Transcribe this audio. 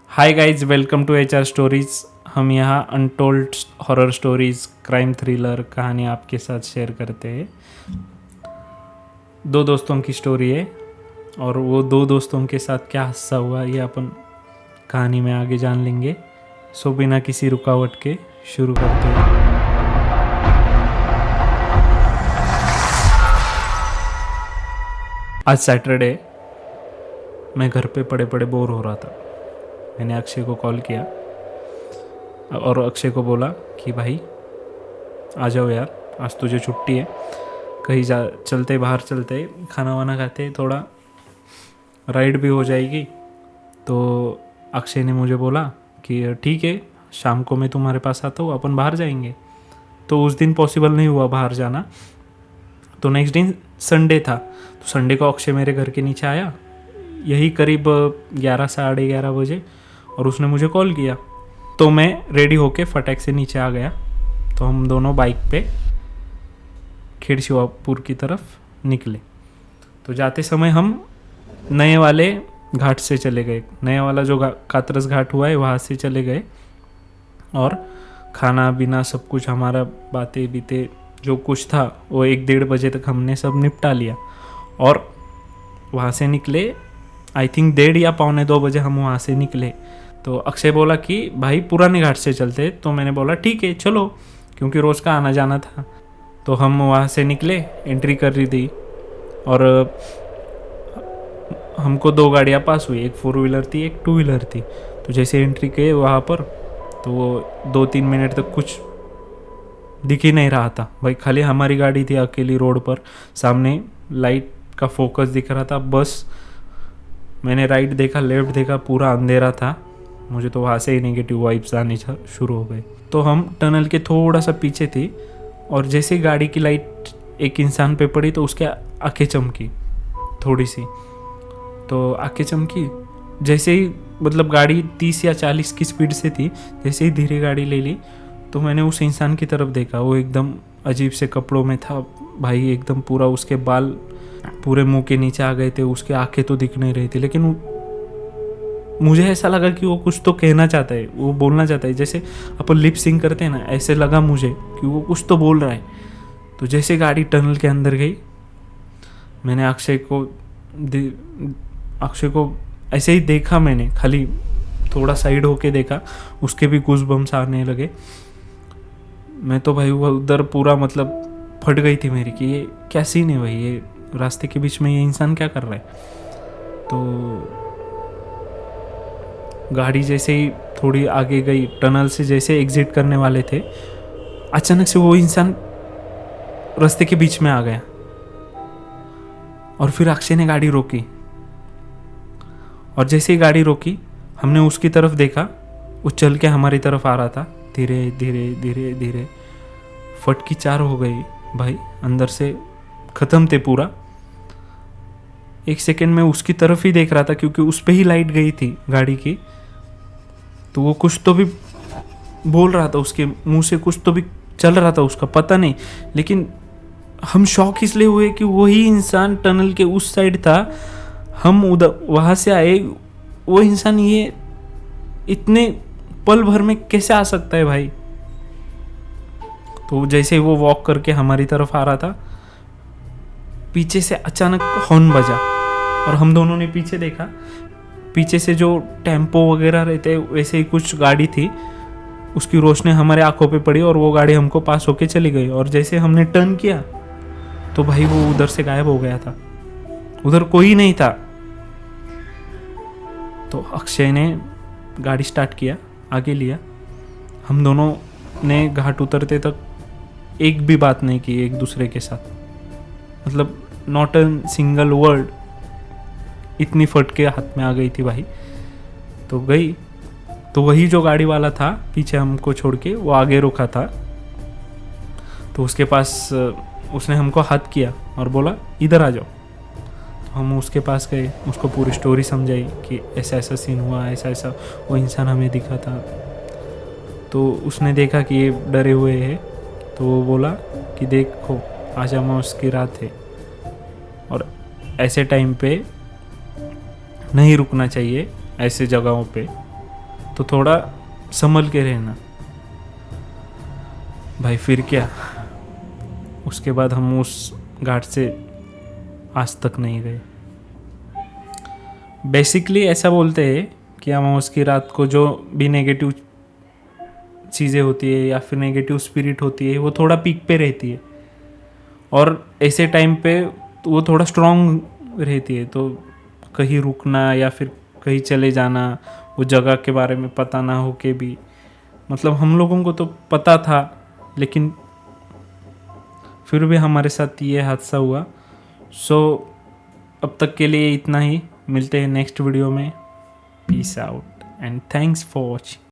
Hi guys, welcome to HR stories. हम यहाँ untold horror stories, crime thriller कहानी आपके साथ शेयर करते हैं। दो दोस्तों की स्टोरी है और वो दो दोस्तों के साथ क्या हादसा हुआ ये अपन कहानी में आगे जान लेंगे। सो बिना किसी रुकावट के शुरू करते हैं। आज सैटरडे, मैं घर पे पड़े पड़े बोर हो रहा था। मैंने अक्षय को कॉल किया और अक्षय को बोला कि भाई आ जाओ यार, आज तुझे छुट्टी है, कहीं चलते, बाहर चलते, खाना वाना खाते, थोड़ा राइड भी हो जाएगी। तो अक्षय ने मुझे बोला कि ठीक है, शाम को मैं तुम्हारे पास आता हूँ, अपन बाहर जाएंगे। तो उस दिन पॉसिबल नहीं हुआ बाहर जाना। तो नेक्स्ट दिन संडे था, तो संडे को अक्षय मेरे घर के नीचे आया, यही करीब 11 साढ़े 11 बजे, और उसने मुझे कॉल किया। तो मैं रेडी होके फटाक से नीचे आ गया। तो हम दोनों बाइक पे खेड़ शिवापुर की तरफ निकले। तो जाते समय हम नए वाले घाट से चले गए। नया वाला जो कातरस घाट हुआ है वहाँ से चले गए, और खाना पीना सब कुछ हमारा, बातें बीते जो कुछ था वो 1-1:30 बजे तक हमने सब निपटा लिया। और वहाँ से निकले, आई थिंक 1:30 या 1:45 बजे हम वहाँ से निकले। तो अक्षय बोला कि भाई पुराने घाट से चलते। तो मैंने बोला ठीक है चलो, क्योंकि रोज़ का आना जाना था। तो हम वहाँ से निकले, एंट्री कर रही थी, और हमको 2 गाड़ियाँ पास हुई, एक 4 व्हीलर थी, एक 2 व्हीलर थी। तो जैसे एंट्री किए वहाँ पर, तो वो 2-3 मिनट तक कुछ दिख ही नहीं रहा था भाई, खाली हमारी गाड़ी थी अकेली रोड पर। सामने लाइट का फोकस दिख रहा था बस। मैंने राइट देखा, लेफ्ट देखा, पूरा अंधेरा था। मुझे तो वहाँ से ही नेगेटिव वाइब्स आने शुरू हो गए। तो हम टनल के थोड़ा सा पीछे थे, और जैसे ही गाड़ी की लाइट एक इंसान पे पड़ी तो उसके आंखें चमकी थोड़ी सी। तो आंखें चमकी, जैसे ही मतलब गाड़ी 30 या 40 की स्पीड से थी, जैसे ही धीरे गाड़ी ले ली तो मैंने उस इंसान की तरफ देखा। वो एकदम अजीब से कपड़ों में था भाई, एकदम पूरा उसके बाल पूरे मुंह के नीचे आ गए थे, उसके आंखें तो दिख नहीं रही थी, लेकिन मुझे ऐसा लगा कि वो कुछ तो कहना चाहता है, वो बोलना चाहता है। जैसे अपन लिप सिंक करते हैं ना, ऐसे लगा मुझे कि वो कुछ तो बोल रहा है। तो जैसे गाड़ी टनल के अंदर गई, मैंने अक्षय को ऐसे ही देखा। मैंने खाली थोड़ा साइड होके देखा, उसके भी गूज़बम्स आने लगे। मैं तो भाई वो उधर पूरा मतलब फट गई थी मेरी कि ये क्या सीन है भाई, ये रास्ते के बीच में ये इंसान क्या कर रहा है। तो गाड़ी जैसे ही थोड़ी आगे गई, टनल से जैसे एग्जिट करने वाले थे, अचानक से वो इंसान रास्ते के बीच में आ गया। और फिर अक्षय ने गाड़ी रोकी, और जैसे ही गाड़ी रोकी हमने उसकी तरफ देखा। वो चल के हमारी तरफ आ रहा था, धीरे धीरे धीरे धीरे। फटकी 4 हो गई भाई, अंदर से ख़त्म थे पूरा। 1 सेकेंड में उसकी तरफ ही देख रहा था, क्योंकि उस पर ही लाइट गई थी गाड़ी की। तो वो कुछ तो भी बोल रहा था, उसके मुंह से कुछ तो भी चल रहा था उसका, पता नहीं। लेकिन हम शॉक इसलिए हुए कि वही इंसान टनल के उस साइड था, हम उधर वहाँ से आए। वो इंसान ये इतने पल भर में कैसे आ सकता है भाई। तो जैसे ही वो वॉक करके हमारी तरफ आ रहा था, पीछे से अचानक हॉर्न बजा, और हम दोनों ने पीछे देखा। पीछे से जो टेम्पो वगैरह रहते वैसे ही कुछ गाड़ी थी, उसकी रोशनी हमारे आंखों पे पड़ी, और वो गाड़ी हमको पास होके चली गई। और जैसे हमने टर्न किया तो भाई वो उधर से गायब हो गया था, उधर कोई नहीं था। तो अक्षय ने गाड़ी स्टार्ट किया, आगे लिया। हम दोनों ने घाट उतरते तक एक भी बात नहीं की एक दूसरे के साथ, मतलब नॉट अ सिंगल वर्ड। इतनी फटके हाथ में आ गई थी भाई। तो गई, तो वही जो गाड़ी वाला था पीछे हमको छोड़ के, वो आगे रुका था। तो उसके पास उसने हमको हाथ किया और बोला इधर आ जाओ। तो हम उसके पास गए, उसको पूरी स्टोरी समझाई कि ऐसा ऐसा सीन हुआ, ऐसा ऐसा वो इंसान हमें दिखा था। तो उसने देखा कि ये डरे हुए हैं, तो वो बोला कि देखो आज अमावस की रात है, और ऐसे टाइम पे नहीं रुकना चाहिए ऐसे जगहों पे, तो थोड़ा संभल के रहना भाई। फिर क्या, उसके बाद हम उस घाट से आज तक नहीं गए। बेसिकली ऐसा बोलते हैं कि अमावस की रात को जो भी नेगेटिव चीज़ें होती है या फिर नेगेटिव स्पिरिट होती है वो थोड़ा पीक पे रहती है, और ऐसे टाइम पे तो वो थोड़ा स्ट्रॉन्ग रहती है। तो कहीं रुकना या फिर कहीं चले जाना, वो जगह के बारे में पता ना हो के भी, मतलब हम लोगों को तो पता था, लेकिन फिर भी हमारे साथ ये हादसा हुआ। सो अब तक के लिए इतना ही। मिलते हैं नेक्स्ट वीडियो में। Peace out and thanks for watching.